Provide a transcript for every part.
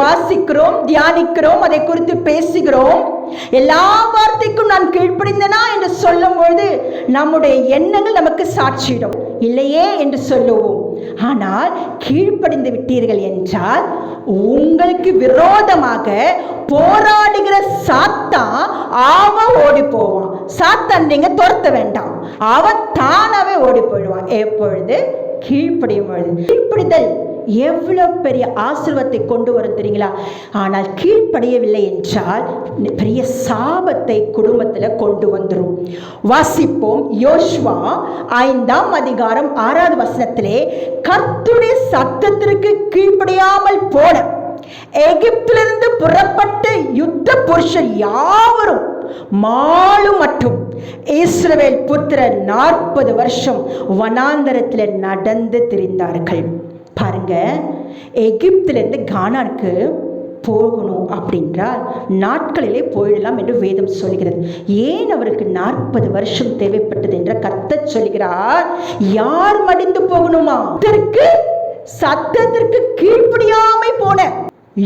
வாசிக்கிறோம், தியானிக்கிறோம், அதை குறித்து பேசுகிறோம். எல்லா வார்த்தைக்கும் நான் கீழ்ப்படிந்தனா என்று சொல்லும் பொழுது நம்முடைய எண்ணங்கள் நமக்கு சாட்சியிடும். இல்லையே என்று சொல்லுவோம். ஆனால் கீழ்ப்படிந்து விட்டீர்கள் என்றால் உங்களுக்கு விரோதமாக போராடுகிற சாத்தான் அவன் ஓடி போவான். சாத்தான் நீங்க துரத்த வேண்டாம், அவன் தானாவே ஓடி போயிடுவான். எப்பொழுது கீழ்ப்படியும் பொழுது. கீழ்ப்படிதல் எவ்வளவு பெரிய ஆசீர்வாதத்தை கொண்டு வரும் தெரியுங்களா? ஆனால் கீழ்ப்படியவில்லை என்றால் பெரிய சாபத்தை குடும்பத்தில் கொண்டு வந்துடும். வாசிப்போம். யோசுவா 5ஆம் அதிகாரம் 6வது வசனத்திலே, கர்த்தருடைய சத்தத்திற்கு கீழ்ப்படியாமல் போன எகிப்திலிருந்து புறப்பட்ட யுத்த புருஷர் யாவரும் மாலு மற்றும் இஸ்ரவேல் புத்திரர் 40 வருஷம் வனாந்தரத்தில் நடந்து திரிந்தார்கள். பாருங்க, எகிப்திலிருந்து கானானுக்கு போகணும் அப்படின்றால் நாட்களிலே போயிடலாம் என்று வேதம் சொல்கிறது. ஏன் அவருக்கு 40 வருஷம் தேவைப்பட்டது என்ற கர்த்தர் சொல்கிறார். யார் மடிந்து போகணுமா? சத்தத்திற்கு கீழ்ப்படியாமை போன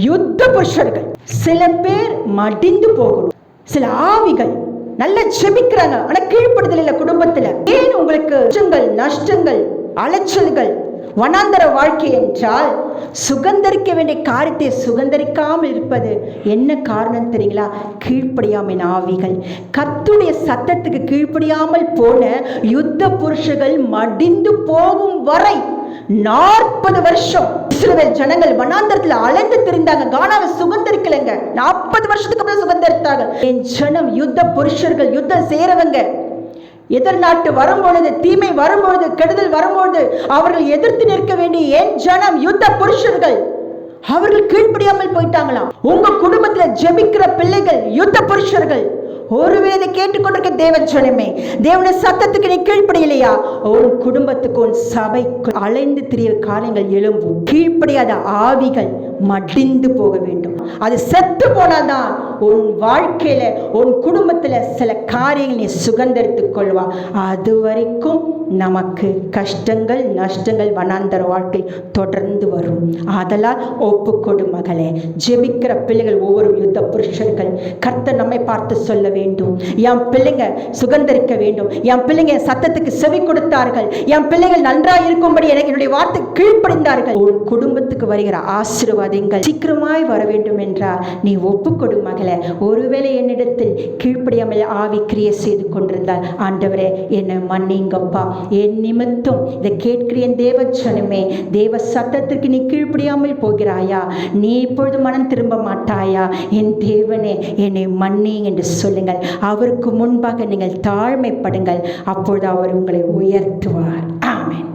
யுத்த புருஷர்கள் சில பேர் மடிந்து போகணும். சில ஆவிகள் நல்லா செபிக்கிறாங்க, ஆனா கீழ்ப்படுதல் இல்லை குடும்பத்துல. ஏன் உங்களுக்கு நஷ்டங்கள், அலைச்சல்கள், வனாந்தர வாழ்க்கை என்றால் சுகந்தரிக்க வேண்டிய காரியத்தை சுகந்தரிக்காமல் இருப்பது என்ன காரணம் தெரியுங்களா? கீழ்ப்படியாமல் ஆவிகள். கர்த்தருடைய சத்தத்துக்கு கீழ்ப்படியாமல் போன யுத்த புருஷர்கள் மடிந்து போகும் வரை 40 வருஷம் இஸ்ரவேல் ஜனங்கள் வனாந்தரத்தில் அலைந்து திரிந்தாங்க. கானாவை சுகந்தரிக்கலைங்க. 40 வருஷத்துக்கு அப்புறம் சுகந்தரித்தாங்க. என் ஜனம் யுத்த புருஷர்கள், யுத்தம் செய்றவங்க. எதிர்நாட்டு வரும்பொழுது, தீமை வரும்பொழுது, கெடுதல் வரும்பொழுது அவர்கள் எதிர்த்து நிற்க வேண்டிய என் ஜனம் யுத்த புருஷர்கள், அவர்கள் கீழ்ப்படியாமல் போயிட்டாங்களாம். உங்க குடும்பத்துல ஜெபிக்கிற பிள்ளைகள் யுத்த புருஷர்கள். ஒருவேளை இதை கேட்டுக்கொண்டிருக்க தேவன் ஜனமே, தேவனுடைய சத்தத்துக்கு நீ கீழ்ப்படியலையா? உன் குடும்பத்துக்கு, உன் சபைக்கு அலைந்து திரிய காரியங்கள் எழும்பும். கீழ்ப்படியாத ஆவிகள் மடிந்து போக வேண்டும். அது செத்து போனாதான் உன் வாழ்க்கையில, உன் குடும்பத்துல சில காரியங்கள் நீ சுகந்தரித்துக் கொள்வா. அது வரைக்கும் நமக்கு கஷ்டங்கள், நஷ்டங்கள், வனாந்தர வாழ்க்கை தொடர்ந்து வரும். அதெல்லாம் ஒப்புக்கொடு மகளே. ஜெபிக்கிற பிள்ளைகள் ஒவ்வொரு யுத்த புருஷர்கள் கர்த்தர் நம்மை பார்த்து சொல்ல வேண்டும், என் பிள்ளைங்க சுகந்தரிக்க வேண்டும், என் பிள்ளைங்க சத்தத்துக்கு செவி கொடுத்தார்கள், என் பிள்ளைகள் நன்றாக இருக்கும்படி எனக்கு என்னுடைய வார்த்தை கீழ்ப்படிந்தார்கள். உன் குடும்பத்துக்கு வருகிற ஆசீர்வாதங்கள் சீக்கிரமாய் வர வேண்டும் என்றால் நீ ஒப்புக்கொடு மகளே. ஒருவேளை என்னிடத்தில் கீழ்ப்படியாமல் ஆவி கிரியை செய்து கொண்டிருந்தால், ஆண்டவரே என்னை மன்னிங்கப்பா, என் நிமித்தம் இதை கேட்கிறேன் தேவ ஜனமே. தேவ சத்தத்திற்கு நீ கீழ்ப்படியாமல் போகிறாயா? நீ இப்பொழுது மனம் திரும்ப மாட்டாயா? என் தேவனே என்னை மன்னி என்று சொல்லுங்கள். அவருக்கு முன்பாக நீங்கள் தாழ்மைப்படுங்கள். அப்பொழுது அவர் உங்களை உயர்த்துவார்.